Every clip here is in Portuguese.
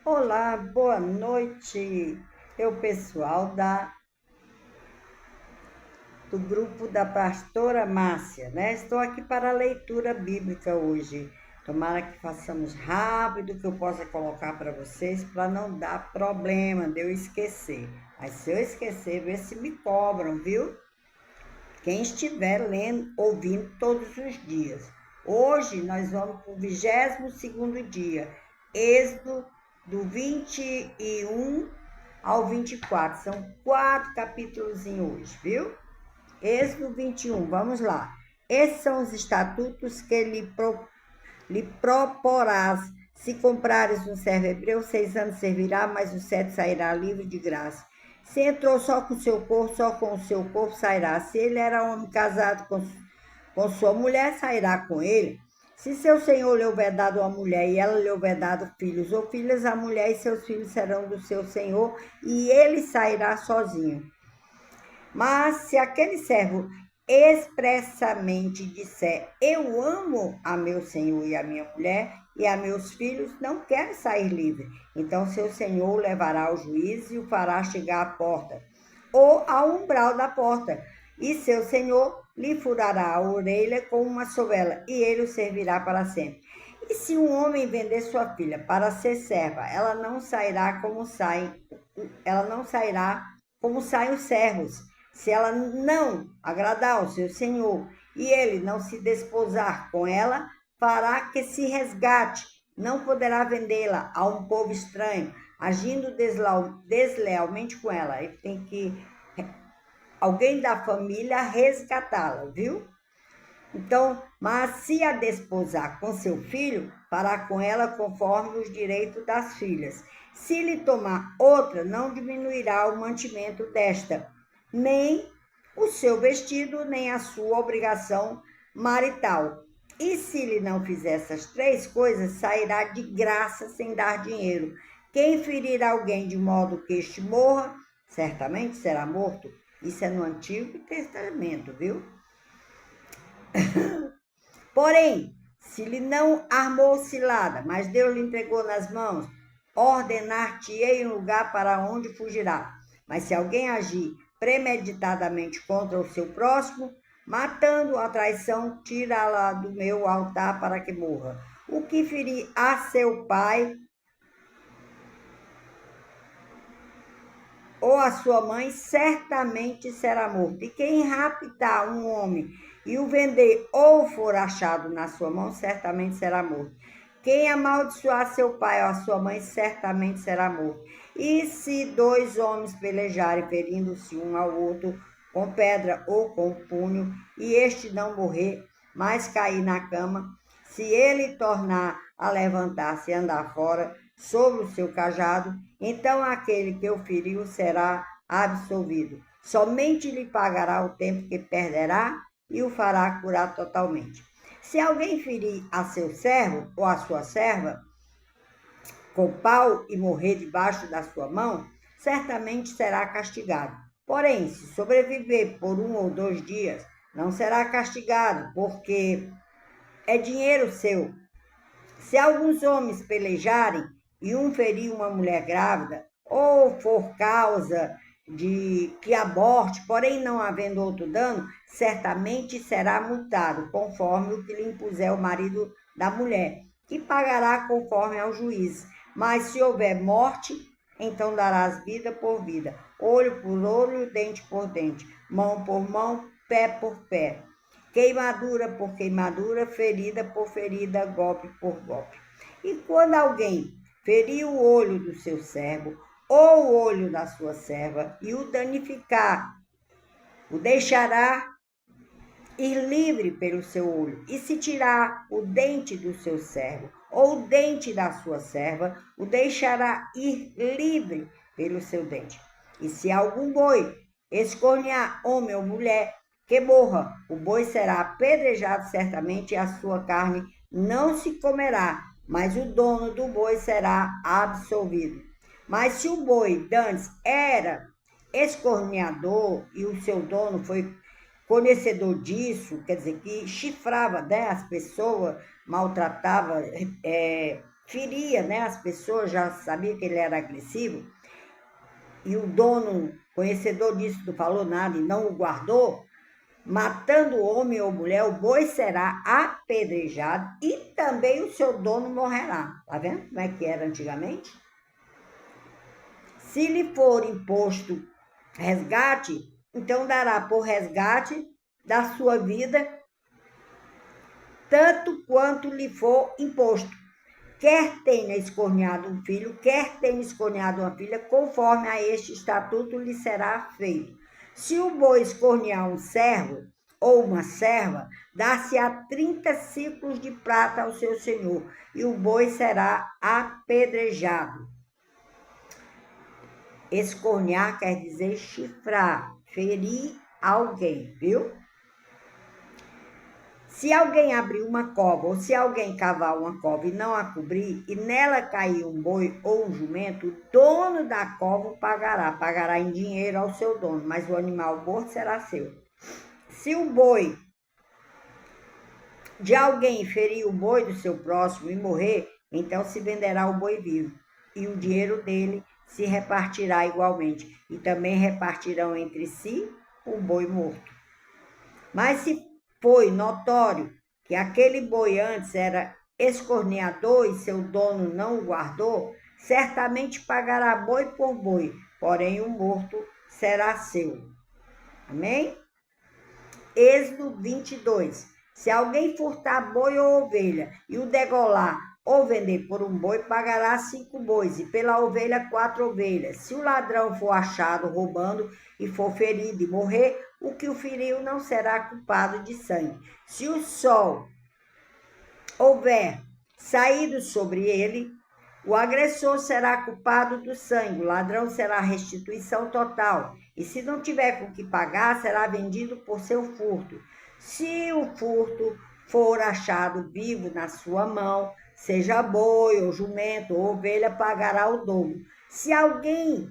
Olá, boa noite. Eu, pessoal do grupo da pastora Márcia, né? Estou aqui para a leitura bíblica hoje. Tomara que façamos rápido, que eu possa colocar para vocês, para não dar problema de eu esquecer. Mas se eu esquecer, vê se me cobram, viu? Quem estiver lendo, ouvindo todos os dias. Hoje nós vamos para o 22º dia, Êxodo do 21 ao 24. São 4 capítulos em hoje, viu? Êxodo 21, vamos lá. Esses são os estatutos que lhe proporás. Se comprares um servo hebreu, 6 anos servirá, mas o 7 sairá livre de graça. Se entrou só com o seu corpo, só com o seu corpo sairá. Se ele era homem casado com sua mulher, sairá com ele. Se seu senhor lhe houver dado uma mulher e ela lhe houver dado filhos ou filhas, a mulher e seus filhos serão do seu senhor e ele sairá sozinho. Mas se aquele servo expressamente disser, eu amo a meu senhor e a minha mulher e a meus filhos, não quero sair livre. Então seu senhor o levará ao juiz e o fará chegar à porta, ou ao umbral da porta, e seu senhor lhe furará a orelha com uma sovela, e ele o servirá para sempre. E se um homem vender sua filha para ser serva, ela não sairá como saem os servos. Se ela não agradar ao seu senhor e ele não se desposar com ela, fará que se resgate. Não poderá vendê-la a um povo estranho, agindo deslealmente com ela. Ele tem que alguém da família resgatá-la, viu? Então, mas se a desposar com seu filho, fará com ela conforme os direitos das filhas. Se lhe tomar outra, não diminuirá o mantimento desta, nem o seu vestido, nem a sua obrigação marital. E se lhe não fizer essas 3 coisas, sairá de graça sem dar dinheiro. Quem ferir alguém de modo que este morra, certamente será morto. Isso é no Antigo Testamento, viu? Porém, se lhe não armou cilada, mas Deus lhe entregou nas mãos, ordenar-te-ei um lugar para onde fugirá. Mas se alguém agir premeditadamente contra o seu próximo, matando a traição, tira-la do meu altar para que morra. O que ferir a seu pai ou a sua mãe, certamente será morto. E quem raptar um homem e o vender ou for achado na sua mão, certamente será morto. Quem amaldiçoar seu pai ou a sua mãe, certamente será morto. E se 2 homens pelejarem, ferindo-se um ao outro com pedra ou com punho, e este não morrer, mas cair na cama, se ele tornar a levantar-se e andar fora sobre o seu cajado, então aquele que o feriu será absolvido. Somente lhe pagará o tempo que perderá e o fará curar totalmente. Se alguém ferir a seu servo ou a sua serva com pau e morrer debaixo da sua mão, certamente será castigado. Porém, se sobreviver por 1 ou 2 dias, não será castigado, porque é dinheiro seu. Se alguns homens pelejarem e um ferir uma mulher grávida, ou for causa de que aborte, porém não havendo outro dano, certamente será multado, conforme o que lhe impuser o marido da mulher, que pagará conforme ao juiz. Mas se houver morte, então darás vida por vida, olho por olho, dente por dente, mão por mão, pé por pé. Queimadura por queimadura, ferida por ferida, golpe por golpe. E quando alguém ferir o olho do seu servo ou o olho da sua serva e o danificar, o deixará ir livre pelo seu olho. E se tirar o dente do seu servo ou o dente da sua serva, o deixará ir livre pelo seu dente. E se algum boi escornear homem ou mulher, que morra, o boi será apedrejado certamente e a sua carne não se comerá, mas o dono do boi será absolvido. Mas se o boi dantes era escorneador e o seu dono foi conhecedor disso, quer dizer, que chifrava, né, as pessoas, maltratava, feria, né? As pessoas já sabiam que ele era agressivo, e o dono, conhecedor disso, não falou nada e não o guardou, matando homem ou mulher, o boi será apedrejado e também o seu dono morrerá. Tá vendo como é que era antigamente? Se lhe for imposto resgate, então dará por resgate da sua vida tanto quanto lhe for imposto. Quer tenha escorneado um filho, quer tenha escorneado uma filha, conforme a este estatuto lhe será feito. Se o boi escornear um servo ou uma serva, dá-se-á 30 ciclos de prata ao seu senhor, e o boi será apedrejado. Escornear quer dizer chifrar, ferir alguém, viu? Se alguém abrir uma cova, ou se alguém cavar uma cova e não a cobrir, e nela cair um boi ou um jumento, o dono da cova pagará em dinheiro ao seu dono, mas o animal morto será seu. Se o boi de alguém ferir o boi do seu próximo e morrer, então se venderá o boi vivo, e o dinheiro dele se repartirá igualmente, e também repartirão entre si o boi morto. Mas se foi notório que aquele boi antes era escorneador e seu dono não o guardou, certamente pagará boi por boi, porém o morto será seu. Amém? Êxodo 22. Se alguém furtar boi ou ovelha e o degolar ou vender por um boi, pagará 5 bois, e pela ovelha 4 ovelhas. Se o ladrão for achado roubando e for ferido e morrer, o que o feriu não será culpado de sangue. Se o sol houver saído sobre ele, o agressor será culpado do sangue, o ladrão será restituição total, e se não tiver com que pagar, será vendido por seu furto. Se o furto for achado vivo na sua mão, seja boi ou jumento ou ovelha, pagará o dobro. Se alguém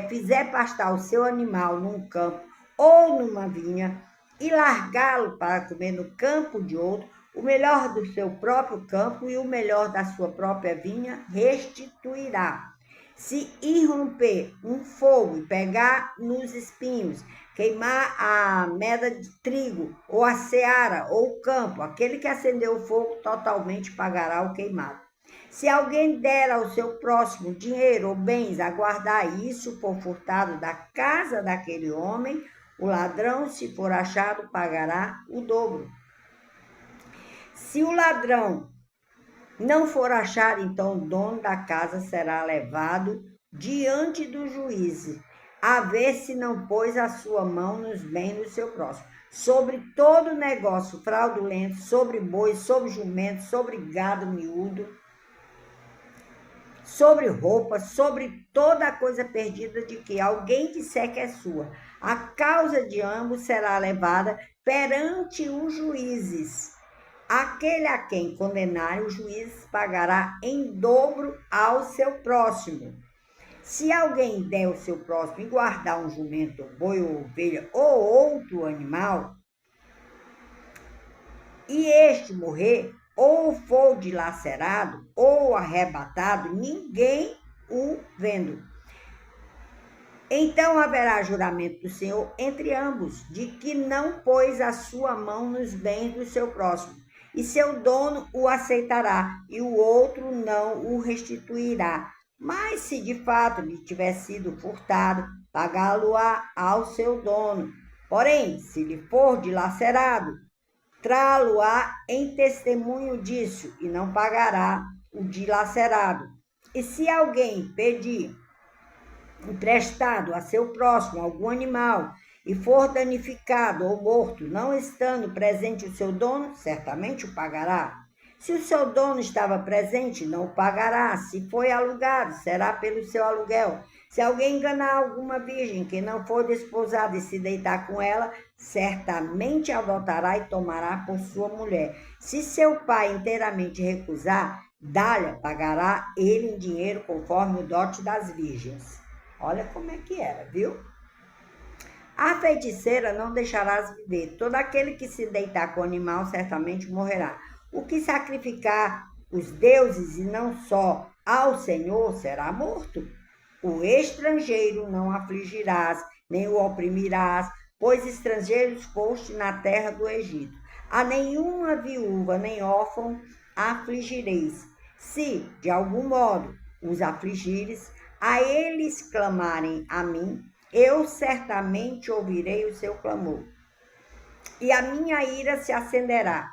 fizer pastar o seu animal num campo ou numa vinha e largá-lo para comer no campo de outro, o melhor do seu próprio campo e o melhor da sua própria vinha restituirá. Se irromper um fogo e pegar nos espinhos, queimar a meda de trigo, ou a seara, ou o campo, aquele que acendeu o fogo totalmente pagará o queimado. Se alguém der ao seu próximo dinheiro ou bens a guardar, e isso for furtado da casa daquele homem, o ladrão, se for achado, pagará o dobro. Se o ladrão não for achado, então o dono da casa será levado diante do juiz, a ver se não pôs a sua mão nos bens do seu próximo. Sobre todo negócio fraudulento, sobre boi, sobre jumento, sobre gado miúdo, sobre roupa, sobre toda coisa perdida de que alguém disser que é sua. A causa de ambos será levada perante os juízes. Aquele a quem condenar, o juiz pagará em dobro ao seu próximo. Se alguém der ao seu próximo e guardar um jumento, boi ou ovelha ou outro animal, e este morrer, ou for dilacerado ou arrebatado, ninguém o vendo. Então haverá juramento do Senhor entre ambos, de que não pôs a sua mão nos bens do seu próximo, e seu dono o aceitará, e o outro não o restituirá. Mas se de fato lhe tiver sido furtado, pagá-lo-á ao seu dono. Porém, se lhe for dilacerado, trá-lo-á em testemunho disso, e não pagará o dilacerado. E se alguém pedir emprestado a seu próximo algum animal, e for danificado ou morto, não estando presente o seu dono, certamente o pagará. Se o seu dono estava presente, não o pagará. Se foi alugado, será pelo seu aluguel. Se alguém enganar alguma virgem que não for desposada e se deitar com ela, certamente a adotará e tomará por sua mulher. Se seu pai inteiramente recusar, dá-lhe, pagará ele em dinheiro conforme o dote das virgens. Olha como é que era, viu? A feiticeira não deixarás viver. Todo aquele que se deitar com o animal certamente morrerá. O que sacrificar os deuses e não só ao Senhor, será morto. O estrangeiro não afligirás, nem o oprimirás, pois estrangeiros foste na terra do Egito. A nenhuma viúva nem órfão afligireis. Se, de algum modo, os afligires, a eles clamarem a mim, eu certamente ouvirei o seu clamor. E a minha ira se acenderá,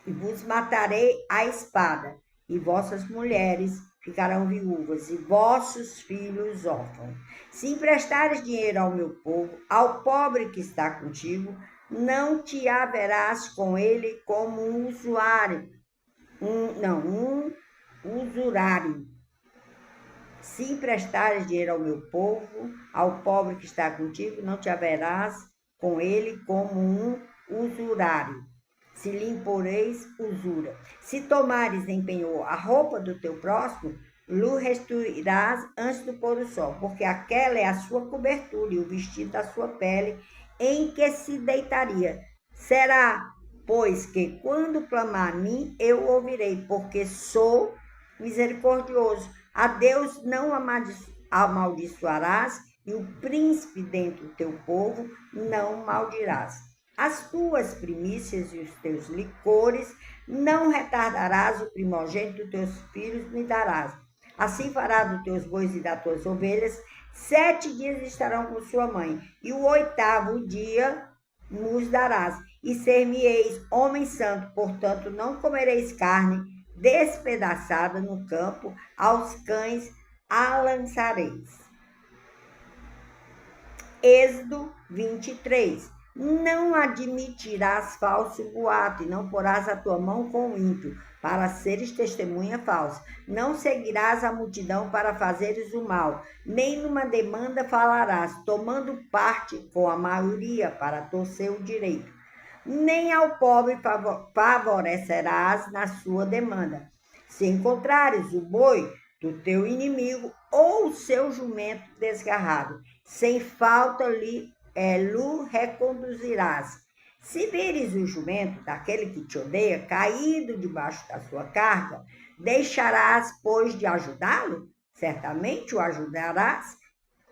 e vos matarei à espada, e vossas mulheres ficarão viúvas, e vossos filhos órfãos. Se emprestares dinheiro ao meu povo, ao pobre que está contigo, não te haverás com ele como um usurário. Um usurário. Se emprestares dinheiro ao meu povo, ao pobre que está contigo, não te haverás com ele como um usurário. Se lhe imporeis usura. Se tomares em penhor a roupa do teu próximo, lhe restituirás antes do pôr do sol, porque aquela é a sua cobertura e o vestido da sua pele em que se deitaria. Será, pois, que quando clamar a mim, eu ouvirei, porque sou misericordioso. A Deus não amaldiçoarás, e o príncipe dentro do teu povo não maldirás. As tuas primícias e os teus licores não retardarás, o primogênito dos teus filhos me darás. Assim farás dos teus bois e das tuas ovelhas, 7 dias estarão com sua mãe, e o 8º dia nos darás, e ser-me-eis homem santo, portanto não comereis carne despedaçada no campo, aos cães a lançareis. Êxodo 23. Não admitirás falso boato, e não porás a tua mão com o ímpio, para seres testemunha falsa. Não seguirás a multidão para fazeres o mal, nem numa demanda falarás, tomando parte com a maioria para torcer o direito. Nem ao pobre favorecerás na sua demanda. Se encontrares o boi do teu inimigo ou o seu jumento desgarrado, sem falta lhe reconduzirás. Se vires o jumento daquele que te odeia caído debaixo da sua carga, deixarás, pois, de ajudá-lo? Certamente o ajudarás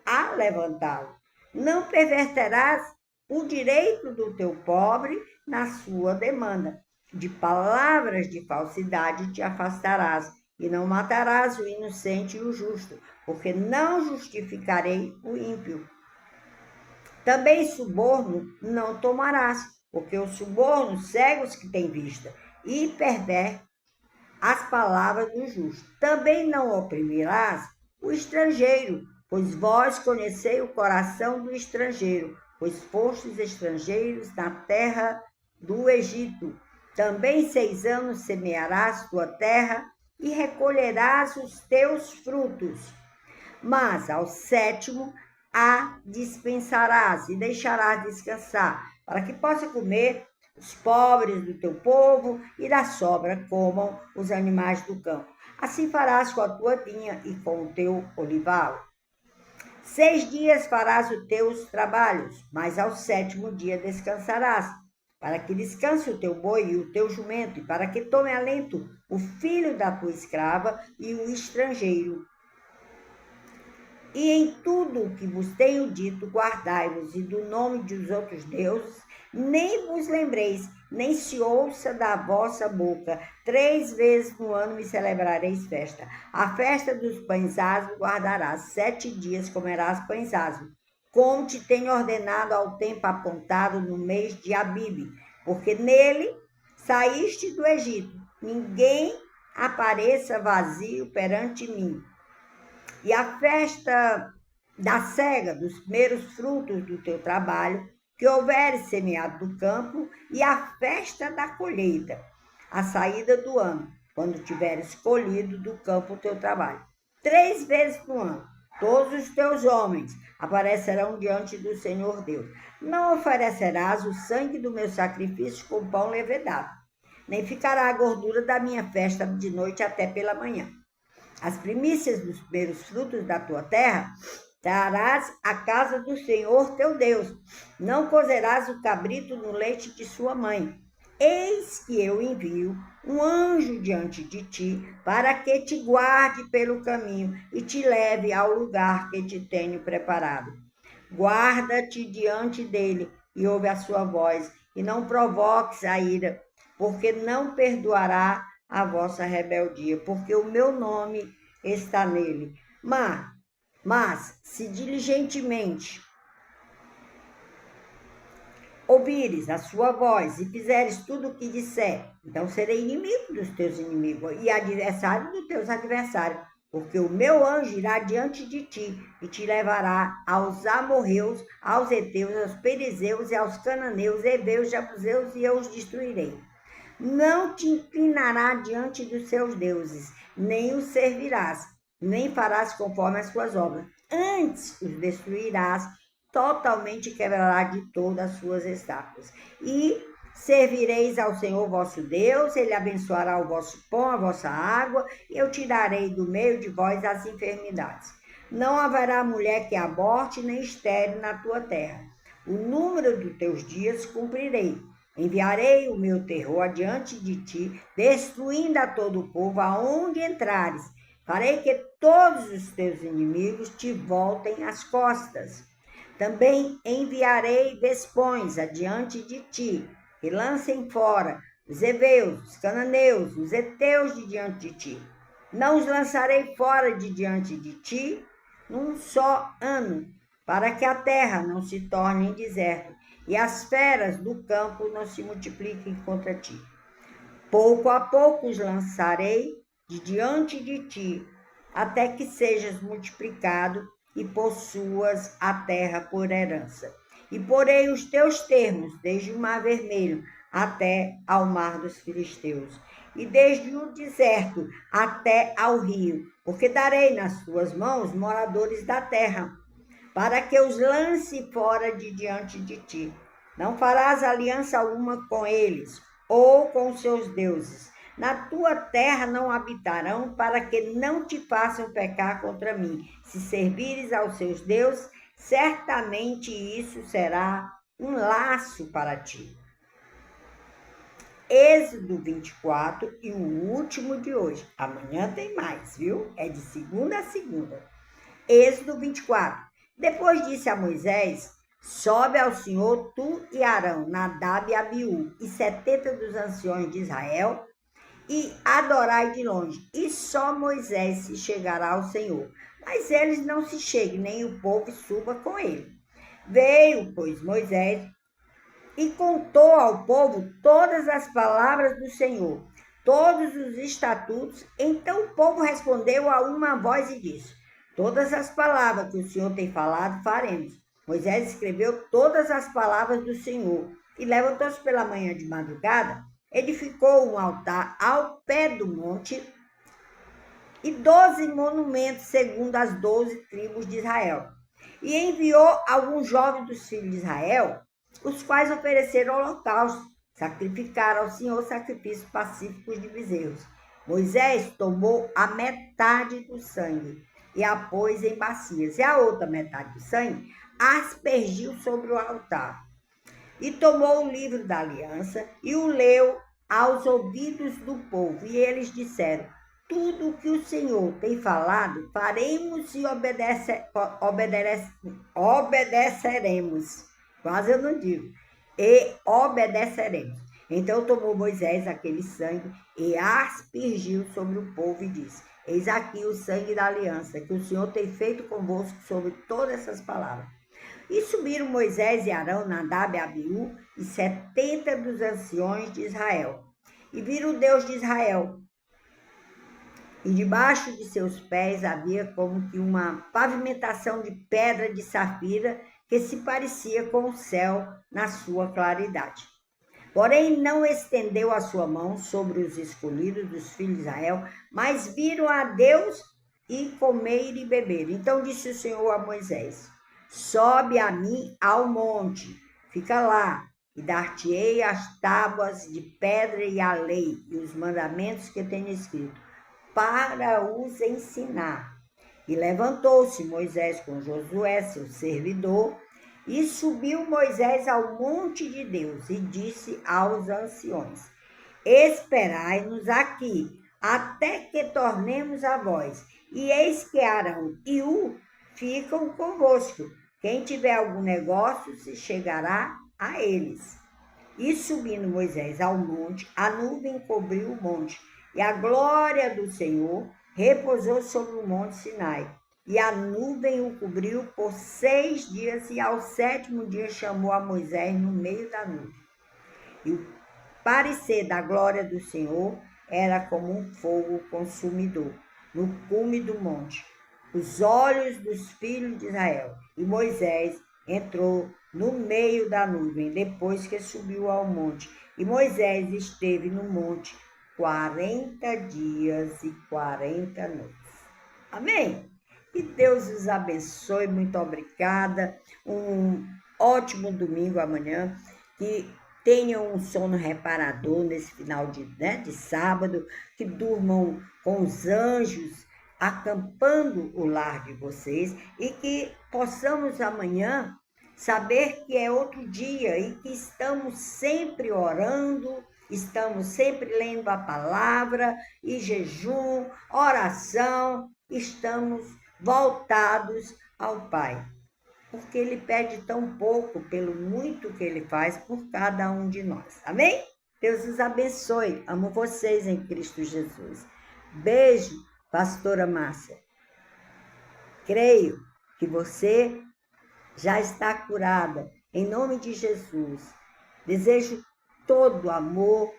a levantá-lo. Não perverterás o direito do teu pobre na sua demanda. De palavras de falsidade te afastarás, e não matarás o inocente e o justo, porque não justificarei o ímpio. Também suborno não tomarás, porque o suborno cega os que têm vista, e perverte as palavras do justo. Também não oprimirás o estrangeiro, pois vós conheceis o coração do estrangeiro, pois fostes estrangeiros na terra do Egito. Também 6 anos semearás tua terra e recolherás os teus frutos. Mas ao 7º a dispensarás e deixarás descansar, para que possa comer os pobres do teu povo, e da sobra comam os animais do campo. Assim farás com a tua vinha e com o teu olival. 6 dias farás os teus trabalhos, mas ao 7º dia descansarás, para que descanse o teu boi e o teu jumento, e para que tome alento o filho da tua escrava e o estrangeiro. E em tudo o que vos tenho dito, guardai-vos, e do nome dos outros deuses, nem vos lembreis, nem se ouça da vossa boca. 3 vezes no ano me celebrareis festa. A festa dos pães asmos guardarás, 7 dias comerás pães asmos, como te tenho ordenado ao tempo apontado no mês de Abibe, porque nele saíste do Egito. Ninguém apareça vazio perante mim. E a festa da cega, dos primeiros frutos do teu trabalho, que houveres semeado do campo, e a festa da colheita, a saída do ano, quando tiveres colhido do campo o teu trabalho. 3 vezes no ano, todos os teus homens aparecerão diante do Senhor Deus. Não oferecerás o sangue do meu sacrifício com pão levedado, nem ficará a gordura da minha festa de noite até pela manhã. As primícias dos primeiros frutos da tua terra trarás à casa do Senhor teu Deus. Não cozerás o cabrito no leite de sua mãe. eis que eu envio um anjo diante de ti, para que te guarde pelo caminho e te leve ao lugar que te tenho preparado. Guarda-te diante dele e ouve a sua voz, e não provoques a ira, porque não perdoará a vossa rebeldia, porque o meu nome está nele. Mas se diligentemente ouvires a sua voz e fizeres tudo o que disser, então serei inimigo dos teus inimigos e adversário dos teus adversários, porque o meu anjo irá diante de ti e te levará aos amorreus, aos heteus, aos perizeus e aos cananeus, heveus, jebuseus, e eu os destruirei. Não te inclinará diante dos seus deuses, nem os servirás, nem farás conforme as suas obras. Antes os destruirás, totalmente quebrará de todas as suas estátuas. E servireis ao Senhor vosso Deus, ele abençoará o vosso pão, a vossa água, e eu tirarei do meio de vós as enfermidades. Não haverá mulher que aborte, nem estéril na tua terra. O número dos teus dias cumprirei. Enviarei o meu terror adiante de ti, destruindo a todo o povo aonde entrares. Farei que todos os teus inimigos te voltem as costas. Também enviarei vespões adiante de ti, que lancem fora os heveus, os cananeus, os heteus de diante de ti. Não os lançarei fora de diante de ti num só ano, para que a terra não se torne deserto e as feras do campo não se multipliquem contra ti. Pouco a pouco os lançarei de diante de ti, até que sejas multiplicado e possuas a terra por herança. E porei os teus termos desde o mar vermelho até ao mar dos filisteus, e desde o deserto até ao rio, porque darei nas tuas mãos moradores da terra, para que os lance fora de diante de ti. Não farás aliança alguma com eles, ou com seus deuses. Na tua terra não habitarão, para que não te façam pecar contra mim. Se servires aos seus deuses, certamente isso será um laço para ti. Êxodo 24 e o último de hoje. Amanhã tem mais, viu? É de segunda a segunda. Êxodo 24. Depois disse a Moisés: sobe ao Senhor tu e Arão, Nadab e Abiú, e 70 dos anciões de Israel, e adorai de longe. E só Moisés se chegará ao Senhor. Mas eles não se cheguem, nem o povo suba com ele. Veio, pois, Moisés e contou ao povo todas as palavras do Senhor, todos os estatutos. Então o povo respondeu a uma voz e disse: todas as palavras que o Senhor tem falado, faremos. Moisés escreveu todas as palavras do Senhor e levantou-se pela manhã de madrugada, edificou um altar ao pé do monte e 12 monumentos segundo as 12 tribos de Israel. E enviou alguns jovens dos filhos de Israel, os quais ofereceram holocaustos, sacrificaram ao Senhor sacrifícios pacíficos de bezerros. Moisés tomou a metade do sangue e a pôs em bacias, e a outra metade do sangue aspergiu sobre o altar. E tomou o livro da aliança e o leu aos ouvidos do povo. E eles disseram: tudo o que o Senhor tem falado, faremos e obedeceremos. Quase eu não digo. E obedeceremos. Então tomou Moisés aquele sangue e aspergiu sobre o povo e disse: eis aqui o sangue da aliança que o Senhor tem feito convosco sobre todas essas palavras. E subiram Moisés e Arão, Nadab e Abiú, e 70 dos anciões de Israel. E viram o Deus de Israel. E debaixo de seus pés havia como que uma pavimentação de pedra de safira, que se parecia com o céu na sua claridade. Porém, não estendeu a sua mão sobre os escolhidos dos filhos de Israel, mas viram a Deus e comeram e beberam. Então disse o Senhor a Moisés: sobe a mim ao monte, fica lá, e dar-te-ei as tábuas de pedra e a lei e os mandamentos que tenho escrito, para os ensinar. E levantou-se Moisés com Josué, seu servidor, E subiu Moisés ao monte de Deus e disse aos anciões: Esperai-nos aqui, até que tornemos a vós. E eis que Arão e U ficam convosco. Quem tiver algum negócio se chegará a eles. E subindo Moisés ao monte, a nuvem cobriu o monte, e a glória do Senhor repousou sobre o monte Sinai. E a nuvem o cobriu por 6 dias, e ao 7º dia chamou a Moisés no meio da nuvem. E o parecer da glória do Senhor era como um fogo consumidor no cume do monte, os olhos dos filhos de Israel. E Moisés entrou no meio da nuvem, depois que subiu ao monte. E Moisés esteve no monte 40 dias e 40 noites. Amém? Que Deus os abençoe, muito obrigada. Um ótimo domingo amanhã. Que tenham um sono reparador nesse final de sábado. Que durmam com os anjos acampando o lar de vocês. E que possamos amanhã saber que é outro dia e que estamos sempre orando, estamos sempre lendo a palavra e jejum, oração, estamos voltados ao Pai, porque Ele pede tão pouco pelo muito que Ele faz por cada um de nós. Amém? Deus os abençoe. Amo vocês em Cristo Jesus. Beijo, pastora Márcia. Creio que você já está curada, em nome de Jesus. Desejo todo amor,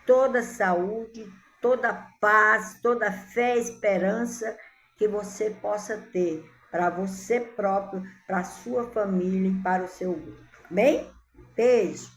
toda saúde, toda paz, toda fé e esperança que você possa ter para você próprio, para a sua família e para o seu grupo. Bem? Beijo!